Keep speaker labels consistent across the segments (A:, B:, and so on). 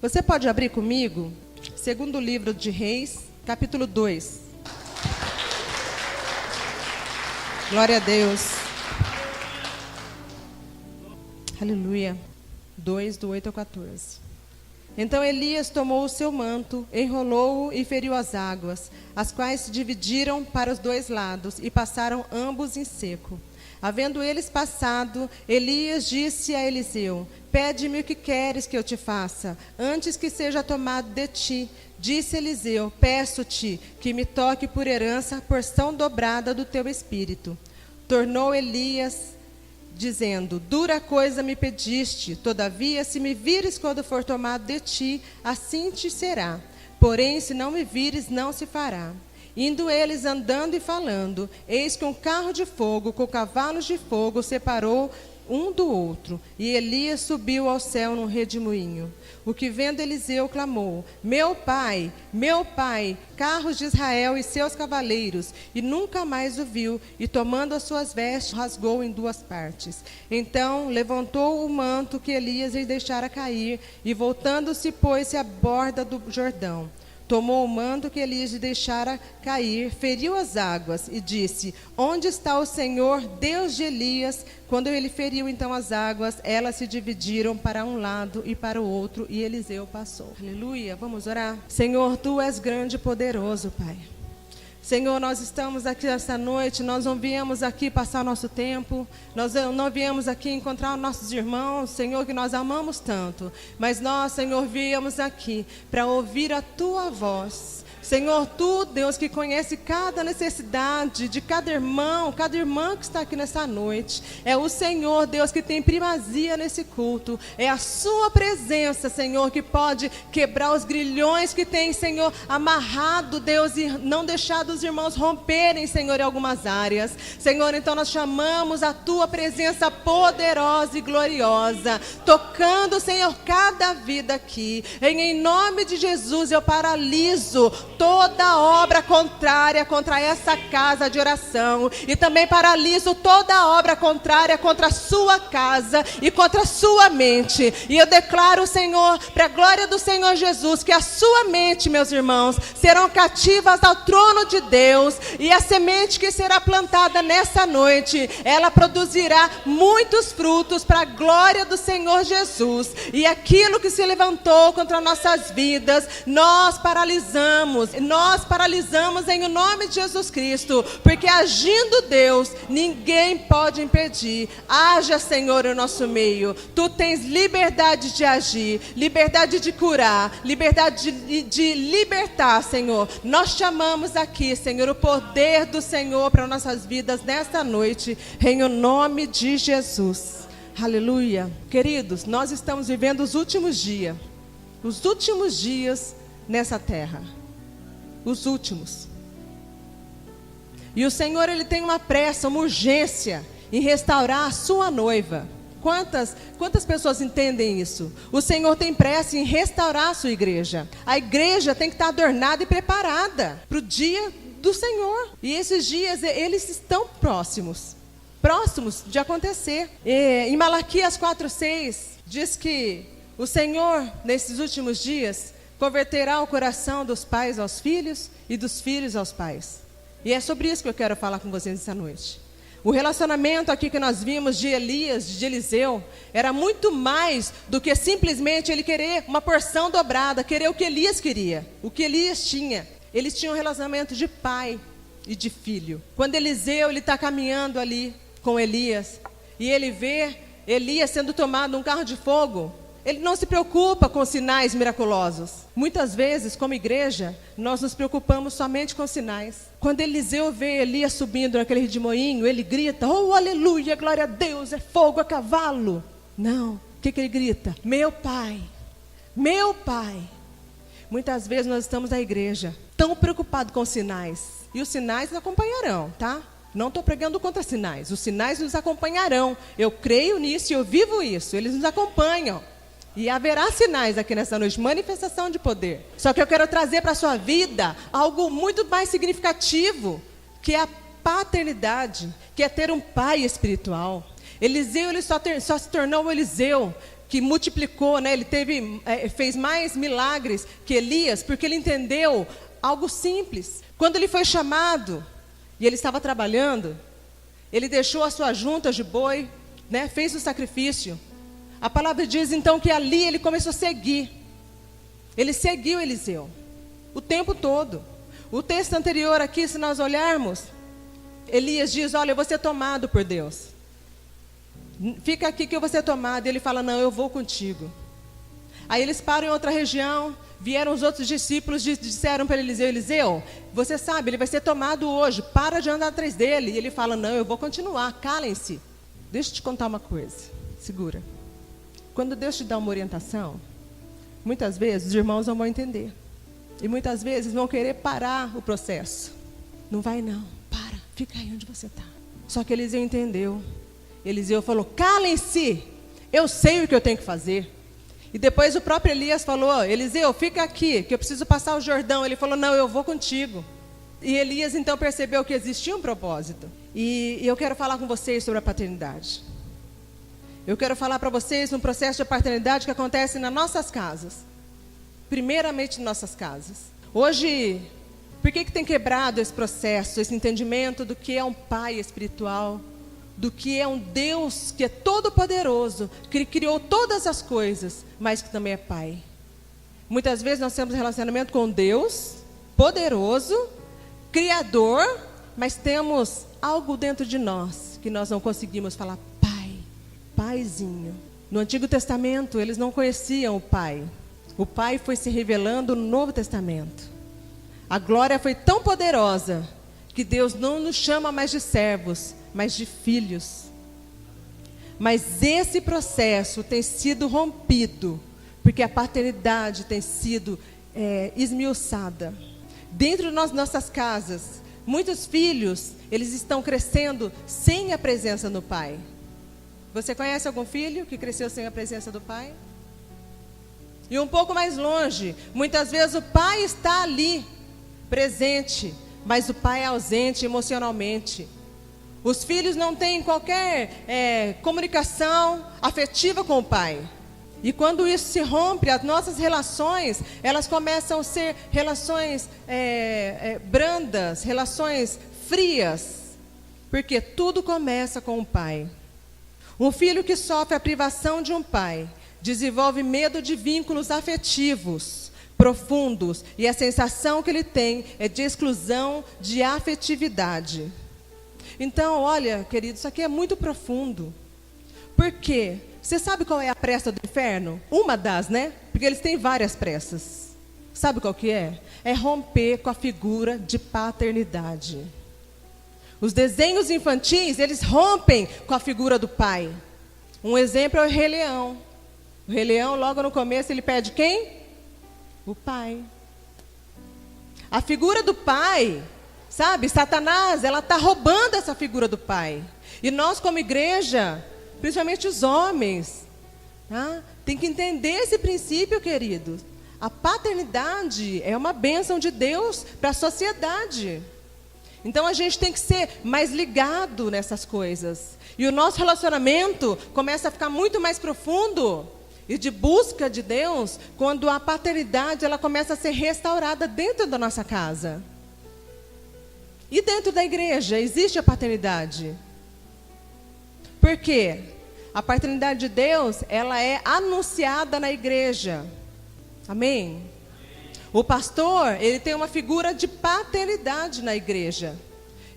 A: Você pode abrir comigo? Segundo livro de Reis, capítulo 2. Glória a Deus. Aleluia. 2, do 8 ao 14. Então Elias tomou o seu manto, enrolou-o e feriu as águas, as quais se dividiram para os dois lados e passaram ambos em seco. Havendo eles passado, Elias disse a Eliseu: pede-me o que queres que eu te faça, antes que seja tomado de ti. Disse Eliseu: peço-te que me toque por herança a porção dobrada do teu espírito. Tornou Elias, dizendo: dura coisa me pediste, todavia se me vires quando for tomado de ti, assim te será. Porém, se não me vires, não se fará. Indo eles andando e falando, eis que um carro de fogo com cavalos de fogo separou um do outro, e Elias subiu ao céu num redemoinho. O que vendo Eliseu clamou: meu pai, carros de Israel e seus cavaleiros, e nunca mais o viu, e tomando as suas vestes, rasgou em duas partes. Então levantou o manto que Elias lhe deixara cair, e voltando-se, pôs-se à borda do Jordão. Tomou o manto que Elias lhe deixara cair, feriu as águas e disse: onde está o Senhor, Deus de Elias? Quando ele feriu então as águas, elas se dividiram para um lado e para o outro, e Eliseu passou. Aleluia, vamos orar? Senhor, Tu és grande e poderoso, Pai. Senhor, nós estamos aqui esta noite, nós não viemos aqui passar nosso tempo, nós não viemos aqui encontrar nossos irmãos, Senhor, que nós amamos tanto, mas nós, Senhor, viemos aqui para ouvir a Tua voz. Senhor, Tu, Deus, que conhece cada necessidade de cada irmão, cada irmã que está aqui nessa noite. É o Senhor, Deus, que tem primazia nesse culto. É a Sua presença, Senhor, que pode quebrar os grilhões que tem, Senhor, amarrado, Deus, e não deixado os irmãos romperem, Senhor, em algumas áreas. Senhor, então nós chamamos a Tua presença poderosa e gloriosa, tocando, Senhor, cada vida aqui. Em nome de Jesus, eu paraliso toda obra contrária contra essa casa de oração, e também paraliso toda obra contrária contra a sua casa e contra a sua mente. E eu declaro, Senhor, para a glória do Senhor Jesus, que a sua mente, meus irmãos, serão cativas ao trono de Deus, e a semente que será plantada nessa noite, ela produzirá muitos frutos para a glória do Senhor Jesus. E aquilo que se levantou contra nossas vidas, nós paralisamos em o nome de Jesus Cristo, porque agindo Deus, ninguém pode impedir. Haja, Senhor, no nosso meio. Tu tens liberdade de agir, liberdade de curar, liberdade de libertar, Senhor. Nós chamamos aqui, Senhor, o poder do Senhor para nossas vidas nesta noite, em o nome de Jesus. Aleluia. Queridos, nós estamos vivendo os últimos dias nessa terra. Os últimos. E o Senhor, Ele tem uma pressa, uma urgência em restaurar a sua noiva. Quantas pessoas entendem isso? O Senhor tem pressa em restaurar a sua igreja. A igreja tem que estar adornada e preparada para o dia do Senhor. E esses dias, eles estão próximos de acontecer. Em Malaquias 4:6, diz que o Senhor, nesses últimos dias, converterá o coração dos pais aos filhos e dos filhos aos pais. E é sobre isso que eu quero falar com vocês essa noite. O relacionamento aqui que nós vimos de Elias, de Eliseu, era muito mais do que simplesmente ele querer uma porção dobrada, querer o que Elias queria, o que Elias tinha. Eles tinham um relacionamento de pai e de filho. Quando Eliseu está caminhando ali com Elias, e ele vê Elias sendo tomado num carro de fogo, ele não se preocupa com sinais miraculosos. Muitas vezes, como igreja, nós nos preocupamos somente com sinais. Quando Eliseu vê Elias subindo naquele redemoinho, ele grita: oh, aleluia, glória a Deus, é fogo, é cavalo. Não, o que ele grita? Meu pai, meu pai. Muitas vezes nós estamos na igreja tão preocupados com sinais. E os sinais nos acompanharão, tá? Não estou pregando contra sinais. Os sinais nos acompanharão. Eu creio nisso e eu vivo isso. Eles nos acompanham. E haverá sinais aqui nessa noite, manifestação de poder. Só que eu quero trazer para a sua vida algo muito mais significativo, que é a paternidade, que é ter um pai espiritual. Eliseu, ele só se tornou Eliseu que multiplicou, né? Ele fez mais milagres que Elias, porque ele entendeu algo simples. Quando ele foi chamado, e ele estava trabalhando, ele deixou as suas juntas de boi, né? Fez o sacrifício. A palavra diz então que ali ele começou a seguir. Ele seguiu Eliseu o tempo todo. O texto anterior aqui, se nós olharmos, Elias diz: olha, eu vou ser tomado por Deus. Fica aqui que eu vou ser tomado. E ele fala: não, eu vou contigo. Aí eles param em outra região. Vieram os outros discípulos, disseram para Eliseu: Eliseu, você sabe, ele vai ser tomado hoje, para de andar atrás dele. E ele fala: não, eu vou continuar, calem-se. Deixa eu te contar uma coisa, segura. Quando Deus te dá uma orientação, muitas vezes os irmãos não vão entender. E muitas vezes vão querer parar o processo. Não vai não, para, fica aí onde você está. Só que Eliseu entendeu. Eliseu falou: calem-se, eu sei o que eu tenho que fazer. E depois o próprio Elias falou: Eliseu, fica aqui, que eu preciso passar o Jordão. Ele falou: não, eu vou contigo. E Elias então percebeu que existia um propósito. E eu quero falar com vocês sobre a paternidade. Eu quero falar para vocês um processo de paternidade que acontece nas nossas casas. Primeiramente, em nossas casas. Hoje, por que tem quebrado esse processo, esse entendimento do que é um pai espiritual, do que é um Deus que é todo poderoso, que Ele criou todas as coisas, mas que também é pai? Muitas vezes nós temos um relacionamento com Deus, poderoso, criador, mas temos algo dentro de nós que nós não conseguimos falar pai, paizinho. No Antigo Testamento eles não conheciam o pai. O pai foi se revelando no Novo Testamento. A glória foi tão poderosa que Deus não nos chama mais de servos, mas de filhos. Mas esse processo tem sido rompido, porque a paternidade tem sido esmiuçada. Dentro das nossas casas, muitos filhos, eles estão crescendo sem a presença do pai. Você conhece algum filho que cresceu sem a presença do pai? E um pouco mais longe, muitas vezes o pai está ali, presente, mas o pai é ausente emocionalmente. Os filhos não têm qualquer comunicação afetiva com o pai. E quando isso se rompe, as nossas relações, elas começam a ser relações brandas, relações frias. Porque tudo começa com o pai. Um filho que sofre a privação de um pai desenvolve medo de vínculos afetivos profundos, e a sensação que ele tem é de exclusão de afetividade. Então, olha, querido, isso aqui é muito profundo. Por quê? Você sabe qual é a pressa do inferno? Uma das, né? Porque eles têm várias pressas. Sabe qual que é? É romper com a figura de paternidade. Os desenhos infantis, eles rompem com a figura do pai. Um exemplo é o Rei Leão. O Rei Leão, logo no começo, ele pede quem? O pai. A figura do pai, sabe? Satanás, ela está roubando essa figura do pai. E nós, como igreja, principalmente os homens, tem que entender esse princípio, querido. A paternidade é uma bênção de Deus para a sociedade. Então a gente tem que ser mais ligado nessas coisas. E o nosso relacionamento começa a ficar muito mais profundo e de busca de Deus, quando a paternidade ela começa a ser restaurada dentro da nossa casa. E dentro da igreja existe a paternidade. Por quê? A paternidade de Deus, ela é anunciada na igreja. Amém? O pastor, ele tem uma figura de paternidade na igreja.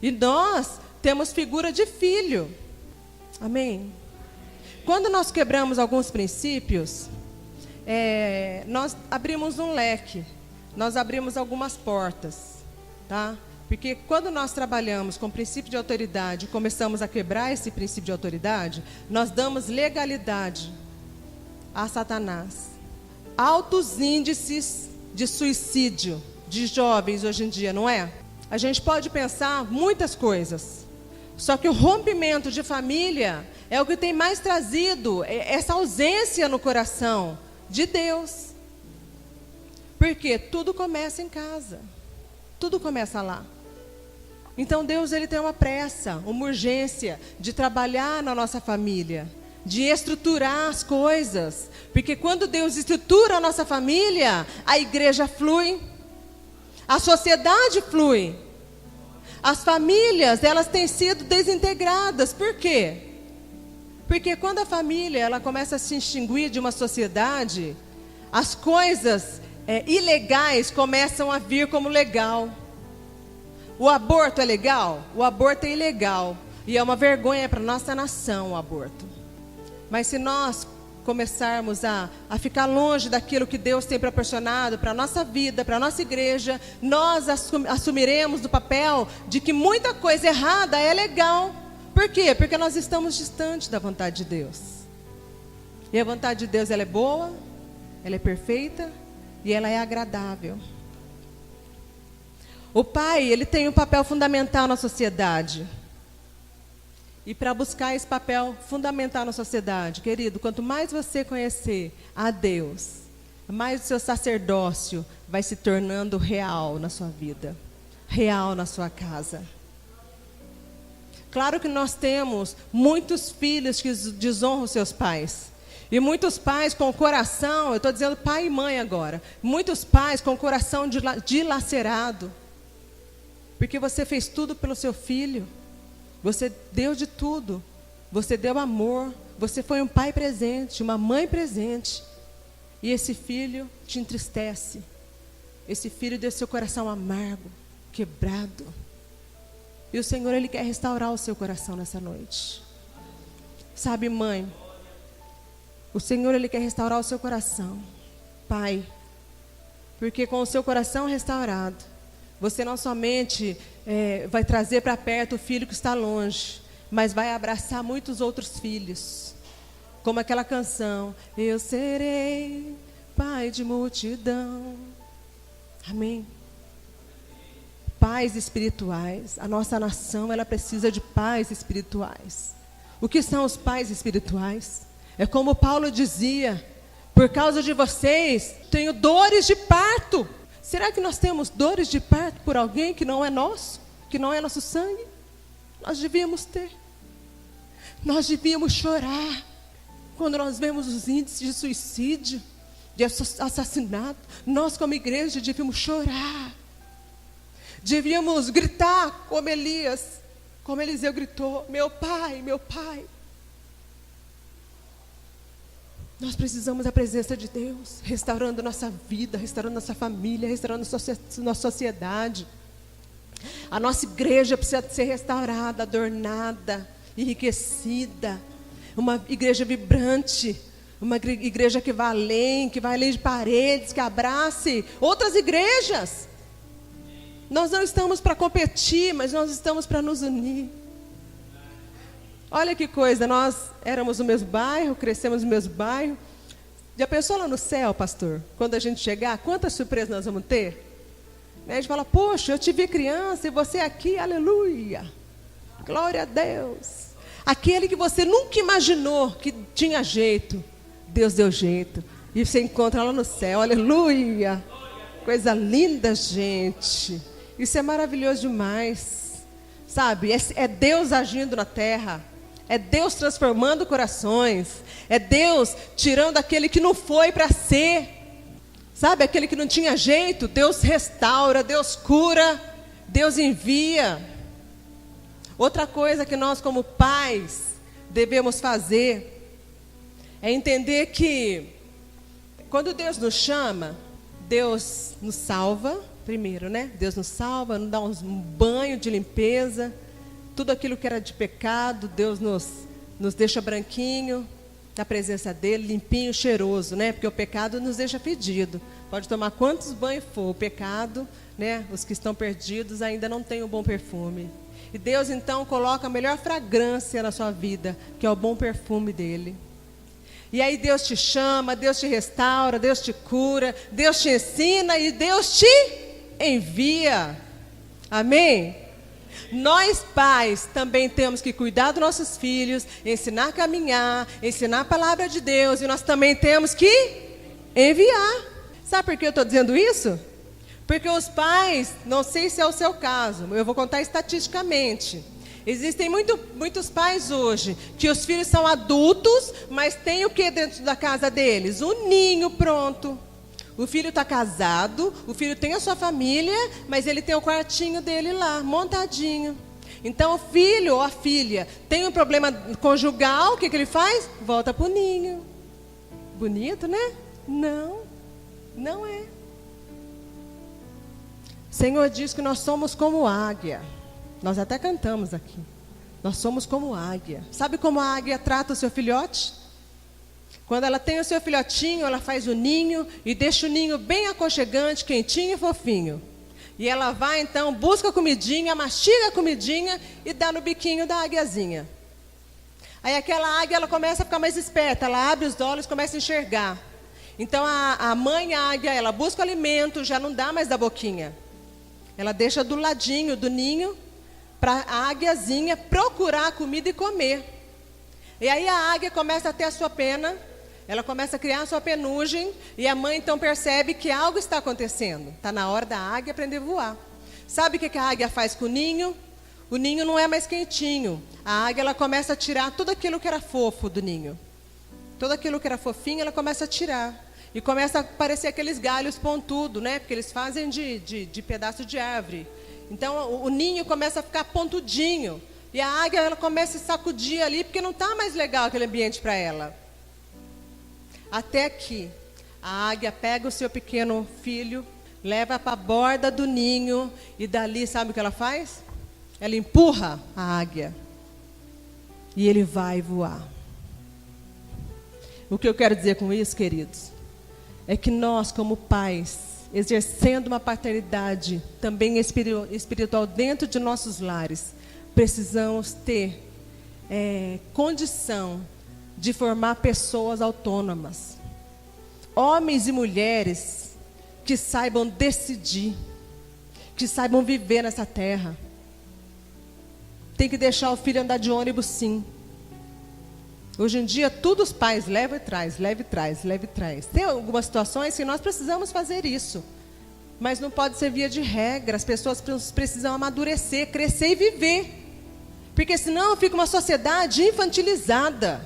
A: E nós temos figura de filho. Amém? Quando nós quebramos alguns princípios, nós abrimos um leque, nós abrimos algumas portas, tá? Porque quando nós trabalhamos com o princípio de autoridade, começamos a quebrar esse princípio de autoridade, nós damos legalidade a Satanás. Altos índices de suicídio de jovens hoje em dia, não é? A gente pode pensar muitas coisas. Só que o rompimento de família é o que tem mais trazido essa ausência no coração de Deus. Porque tudo começa em casa. Tudo começa lá. Então Deus ele tem uma pressa, uma urgência de trabalhar na nossa família, de estruturar as coisas. Porque quando Deus estrutura a nossa família, a igreja flui, a sociedade flui. As famílias, elas têm sido desintegradas. Por quê? Porque quando a família ela começa a se extinguir de uma sociedade, as coisas ilegais começam a vir como legal. O aborto é legal? O aborto é ilegal. E é uma vergonha para a nossa nação o aborto. Mas se nós começarmos a ficar longe daquilo que Deus tem proporcionado para a nossa vida, para a nossa igreja, nós assumiremos o papel de que muita coisa errada é legal. Por quê? Porque nós estamos distantes da vontade de Deus. E a vontade de Deus ela é boa, ela é perfeita e ela é agradável. O pai, ele tem um papel fundamental na sociedade. E para buscar esse papel fundamental na sociedade, querido, quanto mais você conhecer a Deus, mais o seu sacerdócio vai se tornando real na sua vida, real na sua casa. Claro que nós temos muitos filhos que desonram seus pais. E muitos pais com o coração, eu estou dizendo pai e mãe agora, muitos pais com o coração dilacerado. Porque você fez tudo pelo seu filho. Você deu de tudo. Você deu amor. Você foi um pai presente, uma mãe presente. E esse filho te entristece. Esse filho deu seu coração amargo, quebrado. E o Senhor, Ele quer restaurar o seu coração nessa noite. Sabe, mãe, o Senhor, Ele quer restaurar o seu coração. Pai, porque com o seu coração restaurado, você não somente vai trazer para perto o filho que está longe, mas vai abraçar muitos outros filhos. Como aquela canção, eu serei pai de multidão. Amém. Pais espirituais. A nossa nação, ela precisa de pais espirituais. O que são os pais espirituais? É como Paulo dizia, por causa de vocês, tenho dores de parto. Será que nós temos dores de parto por alguém que não é nosso? Que não é nosso sangue? Nós devíamos ter. Nós devíamos chorar quando nós vemos os índices de suicídio, de assassinato. Nós, como igreja, devíamos chorar. Devíamos gritar como Elias, como Eliseu gritou, meu pai, meu pai. Nós precisamos da presença de Deus, restaurando nossa vida, restaurando nossa família, restaurando nossa sociedade. A nossa igreja precisa ser restaurada, adornada, enriquecida. Uma igreja vibrante, uma igreja que vai além de paredes, que abrace outras igrejas. Nós não estamos para competir, mas nós estamos para nos unir. Olha que coisa, nós éramos no mesmo bairro, crescemos no mesmo bairro. Já pensou lá no céu, pastor? Quando a gente chegar, quantas surpresas nós vamos ter? A gente fala, poxa, eu te vi criança e você aqui, aleluia. Glória a Deus. Aquele que você nunca imaginou que tinha jeito, Deus deu jeito. E você encontra lá no céu, aleluia. Coisa linda, gente. Isso é maravilhoso demais. Sabe, é Deus agindo na terra. É Deus transformando corações. É Deus tirando aquele que não foi para ser. Sabe, aquele que não tinha jeito. Deus restaura, Deus cura, Deus envia. Outra coisa que nós como pais devemos fazer é entender que quando Deus nos chama, Deus nos salva primeiro, né? Deus nos salva, nos dá um banho de limpeza. Tudo aquilo que era de pecado, Deus nos deixa branquinho na presença dele, limpinho, cheiroso, né? Porque o pecado nos deixa fedido. Pode tomar quantos banhos for, o pecado, né? Os que estão perdidos ainda não têm um bom perfume. E Deus então coloca a melhor fragrância na sua vida, que é o bom perfume dele. E aí Deus te chama, Deus te restaura, Deus te cura, Deus te ensina e Deus te envia. Amém? Nós pais também temos que cuidar dos nossos filhos, ensinar a caminhar, ensinar a palavra de Deus. E nós também temos que enviar. Sabe por que eu estou dizendo isso? Porque os pais, não sei se é o seu caso, eu vou contar estatisticamente. Existem muitos pais hoje que os filhos são adultos, mas tem o que dentro da casa deles? Um ninho pronto. O filho está casado, o filho tem a sua família, mas ele tem o quartinho dele lá, montadinho. Então o filho ou a filha tem um problema conjugal, o que ele faz? Volta para o ninho. Bonito, né? Não, não é. O Senhor diz que nós somos como águia. Nós até cantamos aqui. Nós somos como águia. Sabe como a águia trata o seu filhote? Quando ela tem o seu filhotinho, ela faz o ninho e deixa o ninho bem aconchegante, quentinho e fofinho. E ela vai então, busca a comidinha, mastiga a comidinha e dá no biquinho da águiazinha. Aí aquela águia, ela começa a ficar mais esperta, ela abre os olhos e começa a enxergar. Então a mãe águia, ela busca o alimento, já não dá mais da boquinha. Ela deixa do ladinho do ninho para a águiazinha procurar a comida e comer. E aí a águia começa a ter a sua pena, ela começa a criar a sua penugem, e a mãe então percebe que algo está acontecendo. Está na hora da águia aprender a voar. Sabe o que a águia faz com o ninho? O ninho não é mais quentinho. A águia, ela começa a tirar tudo aquilo que era fofo do ninho. Tudo aquilo que era fofinho, ela começa a tirar. E começa a aparecer aqueles galhos pontudos, né? Porque eles fazem de pedaço de árvore. Então o ninho começa a ficar pontudinho. E a águia, ela começa a sacudir ali, porque não está mais legal aquele ambiente para ela. Até que a águia pega o seu pequeno filho, leva para a borda do ninho, e dali, sabe o que ela faz? Ela empurra a águia. E ele vai voar. O que eu quero dizer com isso, queridos, é que nós, como pais, exercendo uma paternidade também espiritual dentro de nossos lares, precisamos ter condição de formar pessoas autônomas. Homens e mulheres que saibam decidir, que saibam viver nessa terra. Tem que deixar o filho andar de ônibus, sim. Hoje em dia, todos os pais levam e traz, leva e traz, leva e traz. Tem algumas situações que nós precisamos fazer isso. Mas não pode ser via de regra. As pessoas precisam amadurecer, crescer e viver. Porque senão fica uma sociedade infantilizada.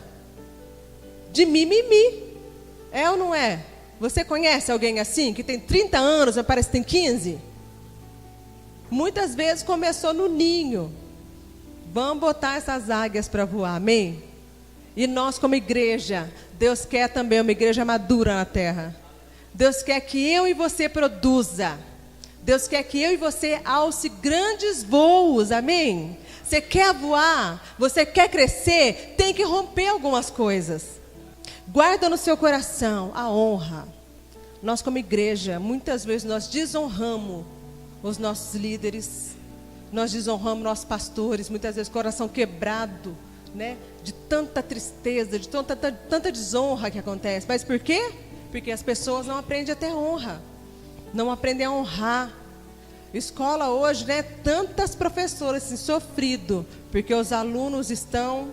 A: De mimimi. É ou não é? Você conhece alguém assim, que tem 30 anos, mas parece que tem 15? Muitas vezes começou no ninho. Vamos botar essas águias para voar, amém? E nós, como igreja, Deus quer também uma igreja madura na terra. Deus quer que eu e você produza. Deus quer que eu e você alce grandes voos, amém? Você quer voar? Você quer crescer? Tem que romper algumas coisas. Guarda no seu coração a honra. Nós, como igreja, muitas vezes nós desonramos os nossos líderes. Nós desonramos nossos pastores, muitas vezes coração quebrado, né? De tanta tristeza, de tanta desonra que acontece. Mas por quê? Porque as pessoas não aprendem a ter honra, não aprendem a honrar. Escola hoje, né? Tantas professoras assim, sofrido, porque os alunos estão...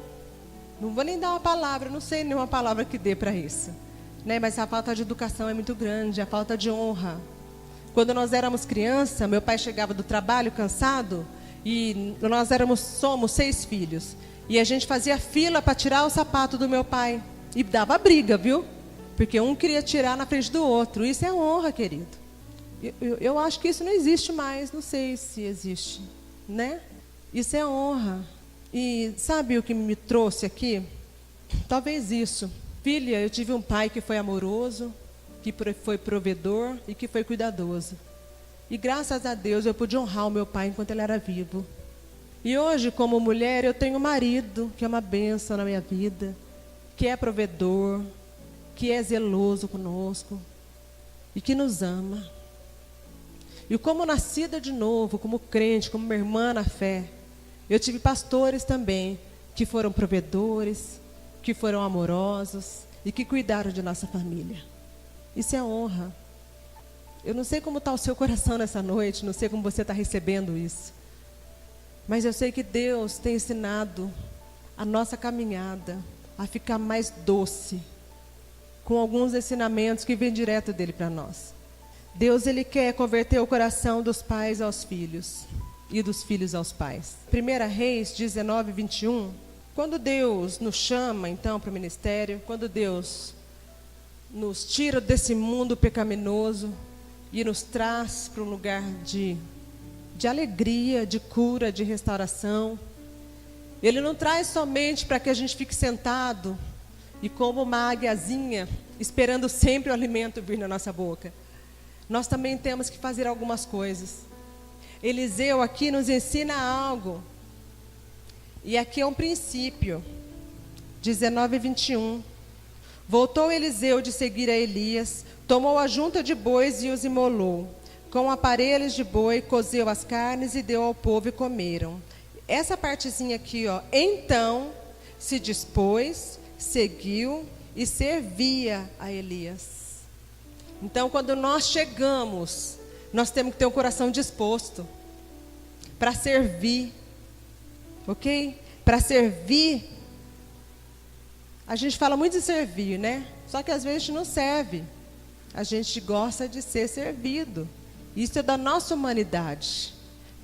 A: Não vou nem dar uma palavra, não sei nenhuma palavra que dê para isso, né? Mas a falta de educação é muito grande, a falta de honra. Quando nós éramos criança, meu pai chegava do trabalho cansado, e nós somos 6 filhos. E a gente fazia fila para tirar o sapato do meu pai. E dava briga, viu? Porque um queria tirar na frente do outro. Isso é honra, querido. Eu acho que isso não existe mais. Não sei se existe, né? Isso é honra. E sabe o que me trouxe aqui? Talvez isso. Filha, eu tive um pai que foi amoroso, que foi provedor e que foi cuidadoso. E graças a Deus eu pude honrar o meu pai enquanto ele era vivo. E hoje, como mulher, eu tenho um marido que é uma bênção na minha vida, que é provedor, que é zeloso conosco e que nos ama. E como nascida de novo, como crente, como minha irmã na fé, eu tive pastores também que foram provedores, que foram amorosos e que cuidaram de nossa família. Isso é honra. Eu não sei como está o seu coração nessa noite, não sei como você está recebendo isso. Mas eu sei que Deus tem ensinado a nossa caminhada a ficar mais doce, com alguns ensinamentos que vêm direto dele para nós. Deus, ele quer converter o coração dos pais aos filhos. e dos filhos aos pais. 1 Reis 19, 21. Quando Deus nos chama, então, para o ministério, quando Deus nos tira desse mundo pecaminoso e nos traz para um lugar de alegria, de cura, de restauração, Ele não traz somente para que a gente fique sentado e como uma águiazinha, esperando sempre o alimento vir na nossa boca. Nós também temos que fazer algumas coisas. Eliseu aqui nos ensina algo. E aqui é um princípio. 19 e 21. Voltou Eliseu de seguir a Elias, tomou a junta de bois e os imolou. Com aparelhos de boi, cozeu as carnes e deu ao povo e comeram. Essa partezinha aqui, ó. Então se dispôs, seguiu e servia a Elias. Então, quando nós chegamos, nós temos que ter o coração disposto para servir, ok? Para servir. A gente fala muito de servir, né? Só que às vezes a gente não serve. A gente gosta de ser servido. Isso é da nossa humanidade,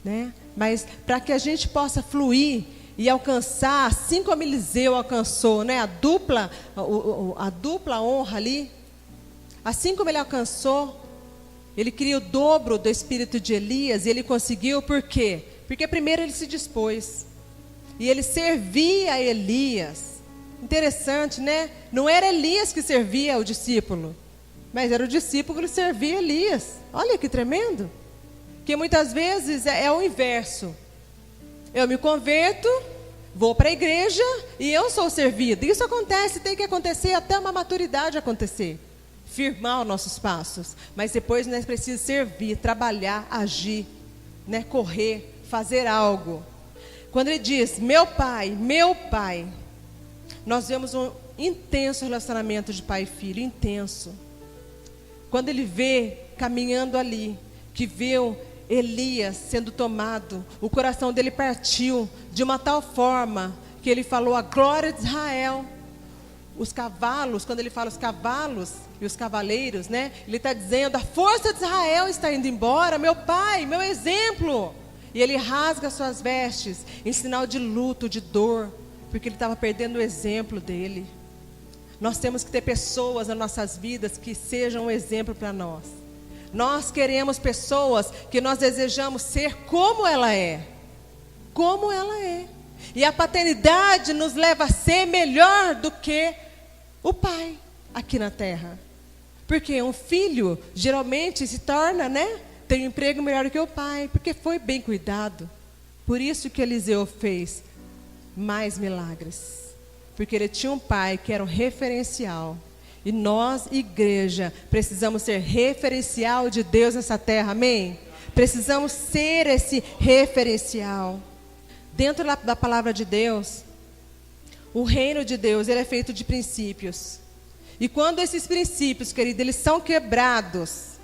A: né? Mas para que a gente possa fluir e alcançar, assim como Eliseu alcançou, né? A dupla honra ali. Assim como ele alcançou, ele queria o dobro do espírito de Elias, e ele conseguiu, por quê? Porque primeiro ele se dispôs, e ele servia a Elias. Interessante, né? Não era Elias que servia o discípulo, mas era o discípulo que servia Elias. Olha que tremendo. Que muitas vezes é o inverso. Eu me converto, vou para a igreja e eu sou servido. Isso acontece, tem que acontecer até uma maturidade acontecer. Firmar os nossos passos. Mas depois nós precisamos servir, trabalhar, agir, né? Correr, fazer algo. Quando ele diz, meu pai, nós vemos um intenso relacionamento de pai e filho, intenso. Quando ele vê, caminhando ali, que viu Elias sendo tomado, o coração dele partiu de uma tal forma que ele falou a glória de Israel. Os cavalos, quando ele fala os cavalos e os cavaleiros, né? Ele está dizendo, a força de Israel está indo embora, meu pai, meu exemplo. E ele rasga suas vestes em sinal de luto, de dor, porque ele estava perdendo o exemplo dele. Nós temos que ter pessoas nas nossas vidas que sejam um exemplo para nós. Nós queremos pessoas que nós desejamos ser como ela é. Como ela é. E a paternidade nos leva a ser melhor do que o pai aqui na terra. Porque um filho geralmente se torna, né? Tem um emprego melhor do que o pai, porque foi bem cuidado. Por isso que Eliseu fez mais milagres. Porque ele tinha um pai que era um referencial. E nós, igreja, precisamos ser referencial de Deus nessa terra, amém? Precisamos ser esse referencial. Dentro da palavra de Deus, o reino de Deus, ele é feito de princípios. E quando esses princípios, querido, eles são quebrados,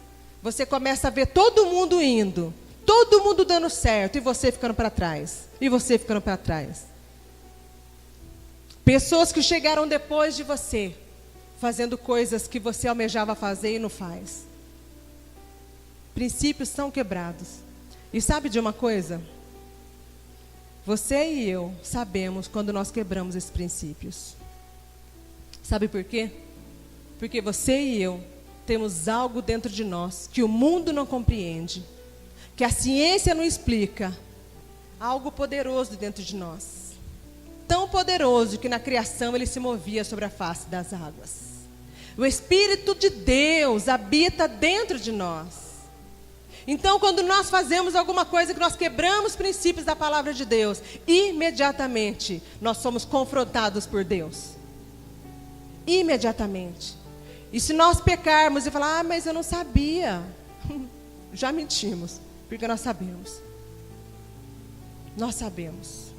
A: você começa a ver todo mundo indo, todo mundo dando certo, e você ficando para trás, e você ficando para trás. Pessoas que chegaram depois de você, fazendo coisas que você almejava fazer e não faz. Princípios são quebrados. E sabe de uma coisa? Você e eu sabemos quando nós quebramos esses princípios. Sabe por quê? Porque você e eu temos algo dentro de nós que o mundo não compreende, que a ciência não explica. Algo poderoso dentro de nós. Tão poderoso que na criação ele se movia sobre a face das águas. O Espírito de Deus habita dentro de nós. Então, quando nós fazemos alguma coisa que nós quebramos os princípios da palavra de Deus, imediatamente nós somos confrontados por Deus. Imediatamente. E se nós pecarmos e falar, mas eu não sabia, já mentimos, porque nós sabemos. Nós sabemos.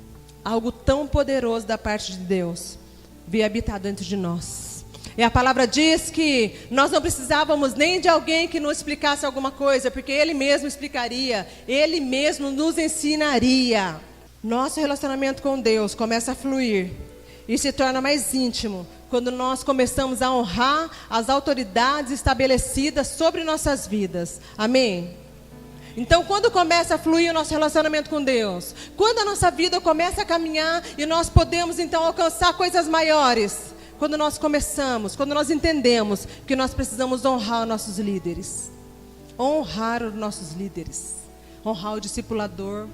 A: Algo tão poderoso da parte de Deus veio habitar dentro de nós. E a palavra diz que nós não precisávamos nem de alguém que nos explicasse alguma coisa, porque Ele mesmo explicaria, Ele mesmo nos ensinaria. Nosso relacionamento com Deus começa a fluir e se torna mais íntimo quando nós começamos a honrar as autoridades estabelecidas sobre nossas vidas. Amém? Então, quando começa a fluir o nosso relacionamento com Deus, quando a nossa vida começa a caminhar e nós podemos então alcançar coisas maiores, quando nós começamos, quando nós entendemos que nós precisamos honrar nossos líderes, honrar os nossos líderes, honrar o discipulador,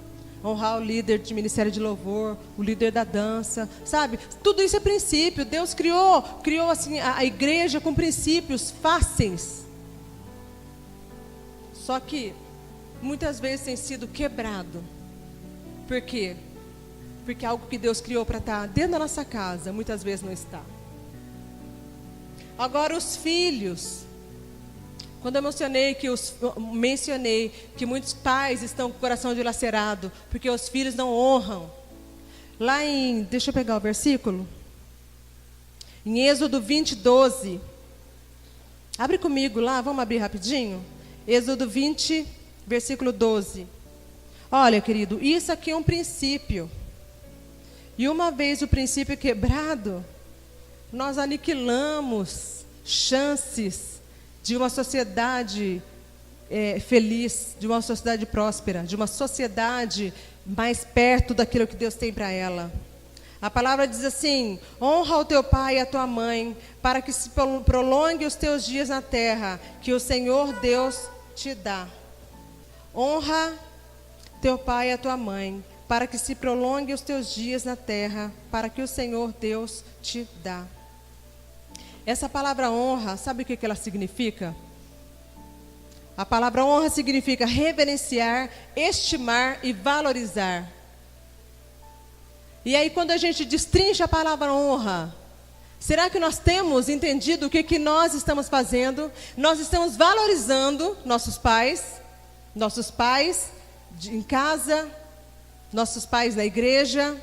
A: honrar o líder de ministério de louvor, o líder da dança, sabe? Tudo isso é princípio. Deus criou assim a igreja com princípios fáceis. Só que muitas vezes tem sido quebrado. Por quê? Porque algo que Deus criou para estar dentro da nossa casa, muitas vezes não está. Agora os filhos, quando eu mencionei que muitos pais estão com o coração dilacerado, porque os filhos não honram. Lá em, deixa eu pegar o versículo. Em Êxodo 20, 12. Abre comigo lá, vamos abrir rapidinho. Êxodo 20, versículo 12. Olha, querido, isso aqui é um princípio. E uma vez o princípio quebrado, nós aniquilamos chances de uma sociedade feliz, de uma sociedade próspera, de uma sociedade mais perto daquilo que Deus tem para ela. A palavra diz assim: honra o teu pai e a tua mãe, para que se prolongue os teus dias na terra, que o Senhor Deus te dá. Honra teu pai e a tua mãe, para que se prolongue os teus dias na terra, para que o Senhor Deus te dá. Essa palavra honra, sabe o que ela significa? A palavra honra significa reverenciar, estimar e valorizar. E aí quando a gente destrincha a palavra honra, será que nós temos entendido o que nós estamos fazendo? Nós estamos valorizando nossos pais em casa, nossos pais na igreja.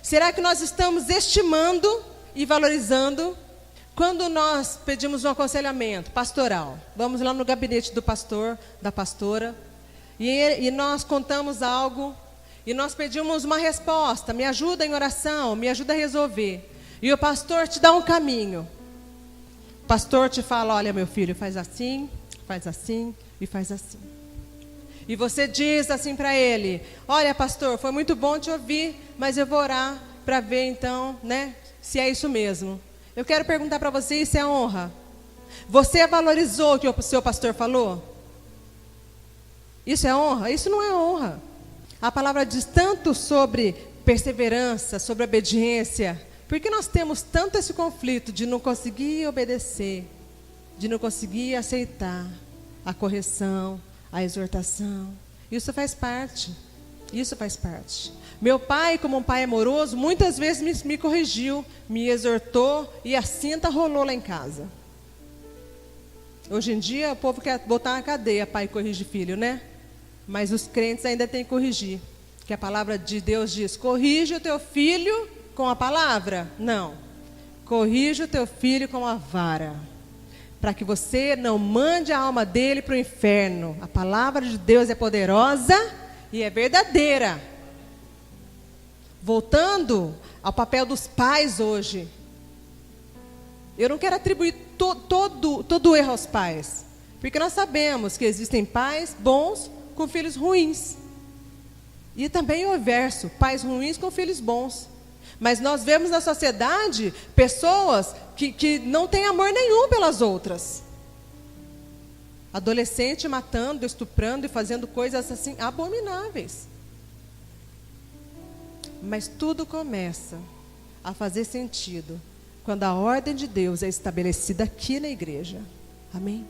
A: Será que nós estamos estimando e valorizando? Quando nós pedimos um aconselhamento pastoral, vamos lá no gabinete do pastor, da pastora, e nós contamos algo, e nós pedimos uma resposta, me ajuda em oração, me ajuda a resolver. E o pastor te dá um caminho. O pastor te fala: olha, meu filho, faz assim e faz assim. E você diz assim para ele: olha, pastor, foi muito bom te ouvir, mas eu vou orar para ver então, né, se é isso mesmo. Eu quero perguntar para você, isso é honra? Você valorizou o que o seu pastor falou? Isso é honra? Isso não é honra. A palavra diz tanto sobre perseverança, sobre obediência. Por que nós temos tanto esse conflito de não conseguir obedecer, de não conseguir aceitar a correção, a exortação? Isso faz parte. Isso faz parte. Meu pai, como um pai amoroso, muitas vezes me corrigiu, me exortou, e a cinta rolou lá em casa. Hoje em dia o povo quer botar na cadeia, pai corrige filho, né? Mas os crentes ainda têm que corrigir. Que a palavra de Deus diz: corrige o teu filho com a palavra? Não. Corrige o teu filho com a vara, para que você não mande a alma dele para o inferno. A palavra de Deus é poderosa e é verdadeira. Voltando ao papel dos pais hoje, eu não quero atribuir todo o erro aos pais, porque nós sabemos que existem pais bons com filhos ruins, e também o inverso, pais ruins com filhos bons. Mas nós vemos na sociedade pessoas que não têm amor nenhum pelas outras. Adolescente matando, estuprando e fazendo coisas assim abomináveis. Mas tudo começa a fazer sentido quando a ordem de Deus é estabelecida aqui na igreja. Amém?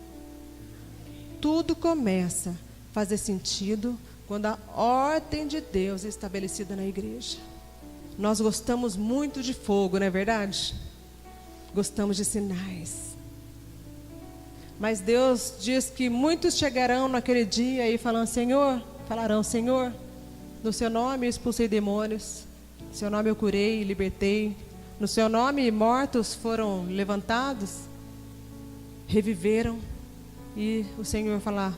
A: Tudo começa a fazer sentido quando a ordem de Deus é estabelecida na igreja. Nós gostamos muito de fogo, não é verdade? Gostamos de sinais. Mas Deus diz que muitos chegarão naquele dia e falarão: Senhor, no seu nome eu expulsei demônios, no seu nome eu curei e libertei, no seu nome mortos foram levantados, reviveram. E o Senhor fala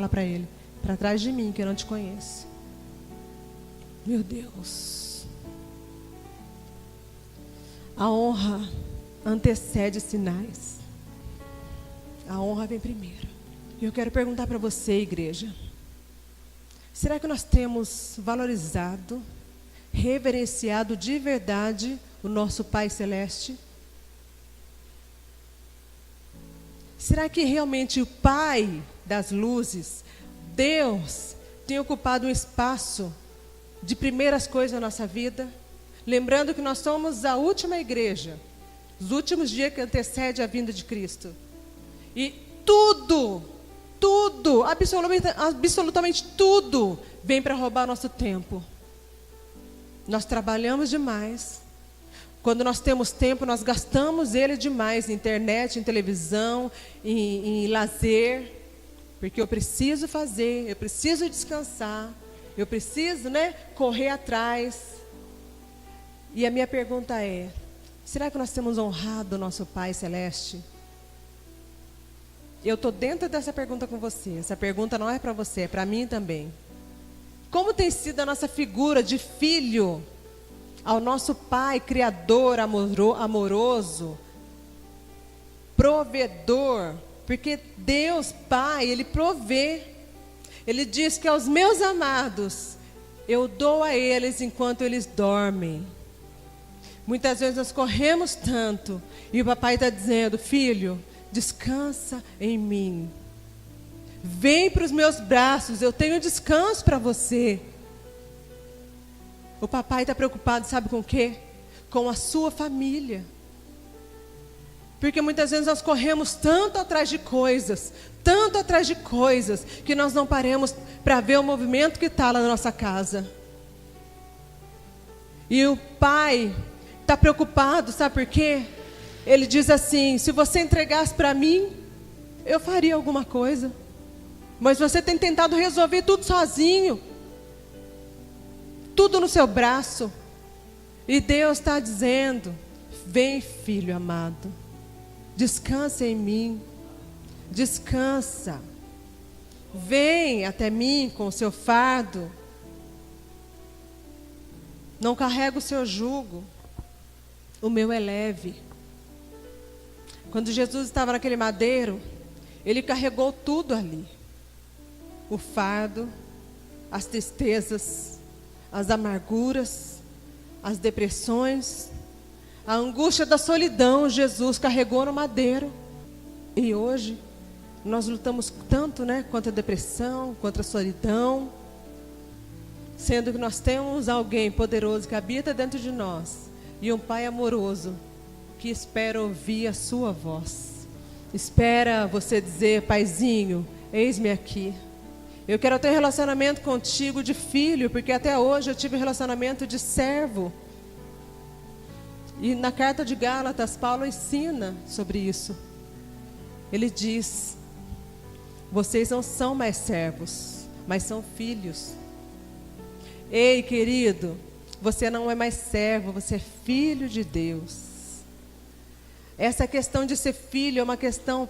A: para ele: para trás de mim, que eu não te conheço. Meu Deus. A honra antecede sinais. A honra vem primeiro. E eu quero perguntar para você, igreja: Será que nós temos valorizado, reverenciado de verdade o nosso Pai Celeste? Será que realmente o Pai das luzes, Deus, tem ocupado um espaço de primeiras coisas na nossa vida? Lembrando que nós somos a última igreja, os últimos dias que antecede a vinda de Cristo. E tudo, absolutamente tudo, vem para roubar nosso tempo. Nós trabalhamos demais. Quando nós temos tempo, nós gastamos ele demais em internet, em televisão, em lazer. Porque eu preciso fazer, eu preciso descansar, eu preciso, correr atrás. E a minha pergunta é: será que nós temos honrado o nosso Pai Celeste? Eu estou dentro dessa pergunta com você. Essa pergunta não é para você, é para mim também. Como tem sido a nossa figura de filho ao nosso Pai Criador, amoroso, provedor? Porque Deus Pai, Ele provê. Ele diz que aos meus amados, eu dou a eles enquanto eles dormem. Muitas vezes nós corremos tanto, e o papai está dizendo: filho, descansa em mim. Vem para os meus braços, eu tenho descanso para você. O papai está preocupado, sabe com o quê? Com a sua família. Porque muitas vezes nós corremos tanto atrás de coisas, que nós não paremos para ver o movimento que está lá na nossa casa. E o pai está preocupado, sabe por quê? Ele diz assim: se você entregasse para mim, eu faria alguma coisa. Mas você tem tentado resolver tudo sozinho. Tudo no seu braço. E Deus está dizendo: vem, filho amado. Descansa em mim. Descansa. Vem até mim com o seu fardo. Não carrega o seu jugo. O meu é leve. Quando Jesus estava naquele madeiro, Ele carregou tudo ali. O fardo, as tristezas, as amarguras, as depressões, a angústia da solidão, Jesus carregou no madeiro. E hoje, nós lutamos tanto, contra a depressão, contra a solidão, sendo que nós temos alguém poderoso que habita dentro de nós, e um Pai amoroso, que espera ouvir a sua voz. Espera você dizer: paizinho, eis-me aqui. Eu quero ter relacionamento contigo de filho, porque até hoje eu tive relacionamento de servo. E na carta de Gálatas, Paulo ensina sobre isso. Ele diz: vocês não são mais servos, mas são filhos. Ei, querido, você não é mais servo, você é filho de Deus. Essa questão de ser filho é uma questão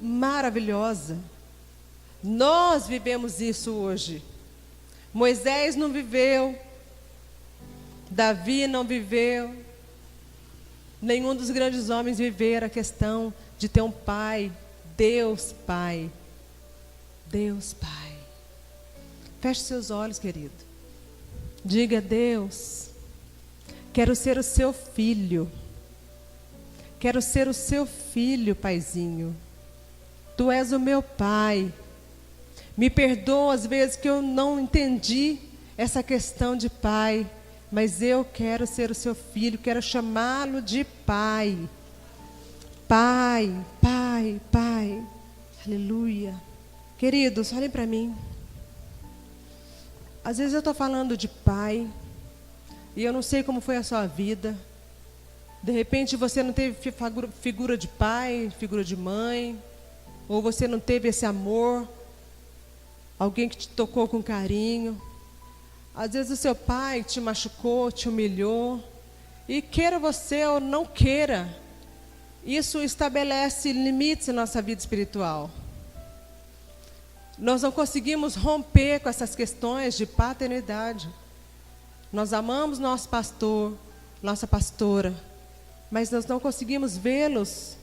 A: maravilhosa. Nós vivemos isso hoje. Moisés não viveu, Davi não viveu, nenhum dos grandes homens viveram a questão de ter um pai, Deus Pai. Deus Pai. Feche seus olhos, querido. Diga: Deus, quero ser o seu filho. Quero ser o seu filho, paizinho. Tu és o meu pai. Me perdoa às vezes que eu não entendi essa questão de pai, mas eu quero ser o seu filho, quero chamá-lo de pai. Pai, pai, pai. Aleluia. Queridos, olhem para mim. Às vezes eu estou falando de pai, e eu não sei como foi a sua vida. De repente você não teve figura de pai, figura de mãe, ou você não teve esse amor, alguém que te tocou com carinho. Às vezes o seu pai te machucou, te humilhou, e queira você ou não queira, isso estabelece limites na nossa vida espiritual. Nós não conseguimos romper com essas questões de paternidade. Nós amamos nosso pastor, nossa pastora, mas nós não conseguimos vê-los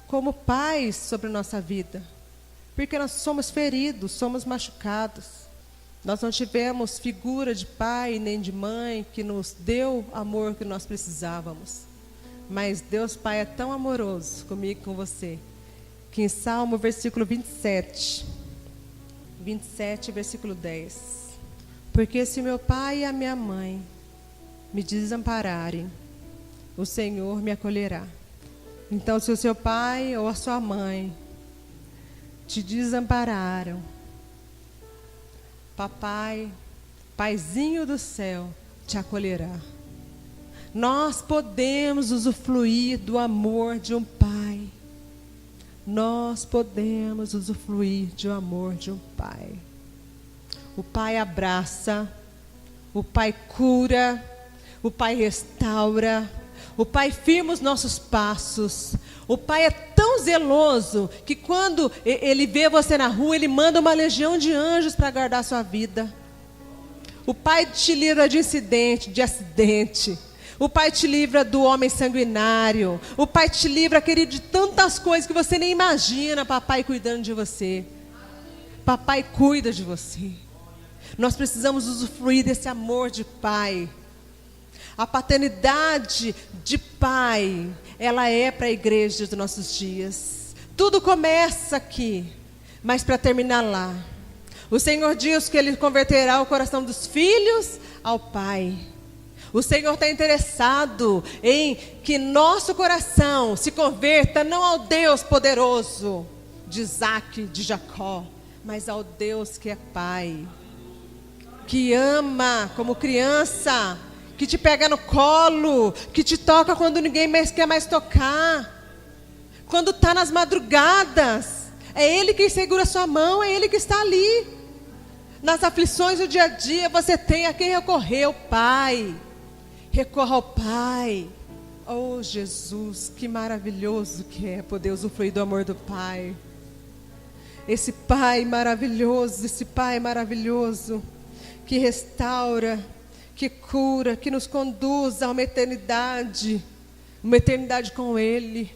A: como pais sobre a nossa vida, porque nós somos feridos, somos machucados. Nós não tivemos figura de pai nem de mãe que nos deu o amor que nós precisávamos. Mas Deus Pai é tão amoroso comigo e com você, que em Salmo, versículo 27, versículo 10. Porque se meu pai e a minha mãe me desampararem, o Senhor me acolherá. Então, se o seu pai ou a sua mãe te desampararam, papai, paizinho do céu, te acolherá. Nós podemos usufruir do amor de um pai. Nós podemos usufruir do amor de um pai. O pai abraça, o pai cura, o pai restaura, o pai firma os nossos passos. O pai é tão zeloso que quando ele vê você na rua, ele manda uma legião de anjos para guardar a sua vida. O pai te livra de incidente, de acidente. O pai te livra do homem sanguinário. O pai te livra, querido, de tantas coisas que você nem imagina, papai cuidando de você. Papai cuida de você. Nós precisamos usufruir desse amor de pai. A paternidade de pai, ela é para a igreja dos nossos dias. Tudo começa aqui, mas para terminar lá. O Senhor diz que Ele converterá o coração dos filhos ao pai. O Senhor está interessado em que nosso coração se converta não ao Deus poderoso de Isaac, de Jacó, mas ao Deus que é pai, que ama como criança, que te pega no colo, que te toca quando ninguém mais quer mais tocar, quando está nas madrugadas, é Ele que segura a sua mão, é Ele que está ali. Nas aflições do dia a dia, você tem a quem recorrer, o Pai. Recorra ao Pai. Oh, Jesus, que maravilhoso que é poder usufruir do amor do Pai. Esse Pai maravilhoso, que restaura, que cura, que nos conduz a uma eternidade com Ele.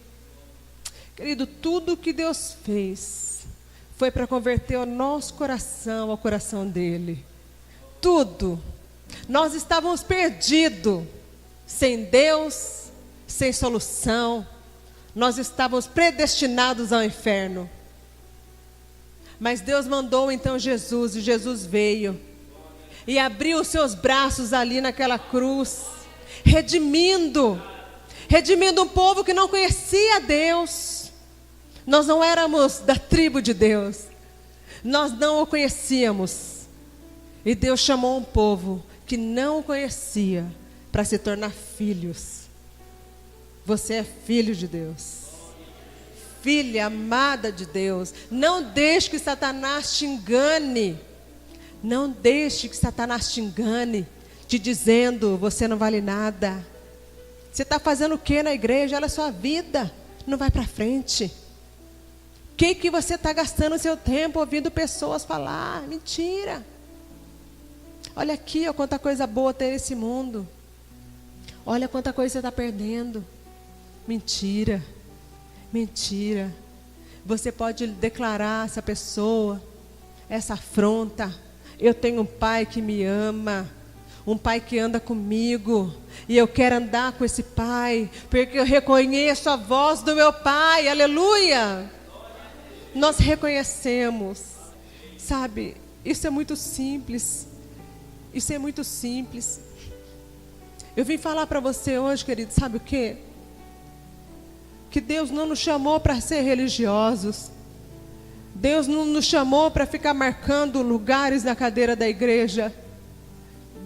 A: Querido, tudo que Deus fez foi para converter o nosso coração ao coração dEle. Tudo. Nós estávamos perdidos, sem Deus, sem solução. Nós estávamos predestinados ao inferno. Mas Deus mandou então Jesus, e Jesus veio e abriu os seus braços ali naquela cruz, redimindo um povo que não conhecia Deus. Nós não éramos da tribo de Deus, nós não o conhecíamos, e Deus chamou um povo que não o conhecia para se tornar filhos. Você é filho de Deus, filha amada de Deus. Não deixe que Satanás te engane. Não deixe que Satanás te engane, te dizendo, você não vale nada. Você está fazendo o que na igreja? Olha a sua vida, não vai para frente. O que você está gastando o seu tempo ouvindo pessoas falar? Mentira. Olha aqui, ó, quanta coisa boa tem nesse mundo. Olha quanta coisa você está perdendo. Mentira. Mentira. Você pode declarar a essa pessoa, essa afronta: eu tenho um pai que me ama, um pai que anda comigo, e eu quero andar com esse pai, porque eu reconheço a voz do meu pai. Aleluia! Nós reconhecemos, sabe? Isso é muito simples. Isso é muito simples. Eu vim falar para você hoje, querido, sabe o quê? Que Deus não nos chamou para ser religiosos. Deus não nos chamou para ficar marcando lugares na cadeira da igreja.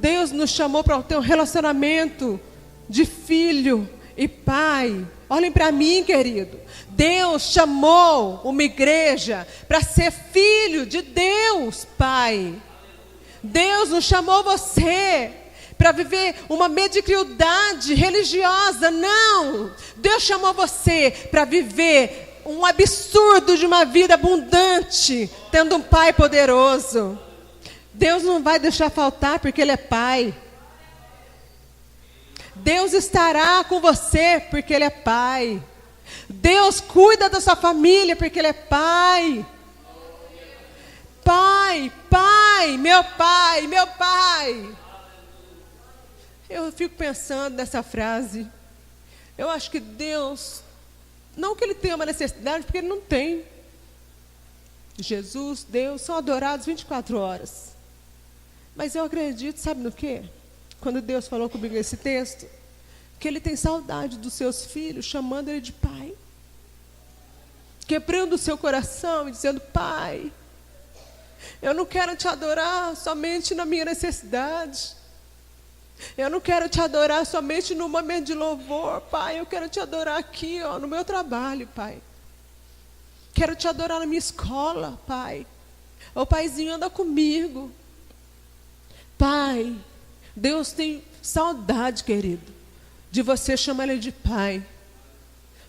A: Deus nos chamou para ter um relacionamento de filho e pai. Olhem para mim, querido. Deus chamou uma igreja para ser filho de Deus, Pai. Deus não chamou você para viver uma mediocridade religiosa, não. Deus chamou você para viver um absurdo de uma vida abundante, tendo um Pai poderoso. Deus não vai deixar faltar porque Ele é Pai. Deus estará com você porque Ele é Pai. Deus cuida da sua família porque Ele é Pai. Pai, Pai. Pai, meu Pai, meu Pai. Eu fico pensando nessa frase. Eu acho que Deus, não que Ele tenha uma necessidade, porque Ele não tem. Jesus, Deus, são adorados 24 horas. Mas eu acredito, sabe no quê? Quando Deus falou comigo nesse texto, que Ele tem saudade dos seus filhos, chamando Ele de Pai. Quebrando o seu coração e dizendo: Pai, eu não quero te adorar somente na minha necessidade. Eu não quero te adorar somente no momento de louvor, Pai. Eu quero te adorar aqui, ó, no meu trabalho, Pai. Quero te adorar na minha escola, Pai. Ô Paizinho, anda comigo. Pai, Deus tem saudade, querido, de você chamar Ele de Pai.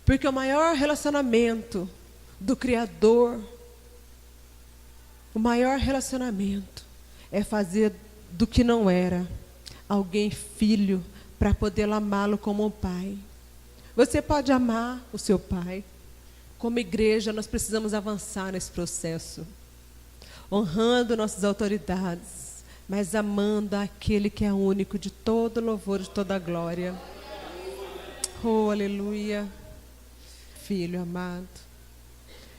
A: Porque o maior relacionamento do Criador, o maior relacionamento é fazer do que não era alguém filho, para poder amá-lo como um pai. Você pode amar o seu pai. Como igreja, nós precisamos avançar nesse processo, honrando nossas autoridades, mas amando aquele que é único, de todo louvor, de toda glória. Oh, aleluia. Filho amado,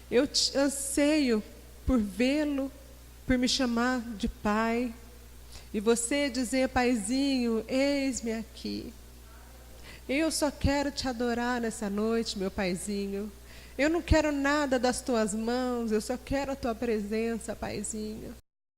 A: eu anseio por vê-lo, por me chamar de pai. E você dizer: Paizinho, eis-me aqui. Eu só quero te adorar nessa noite, meu Paizinho. Eu não quero nada das tuas mãos, eu só quero a tua presença, Paizinho.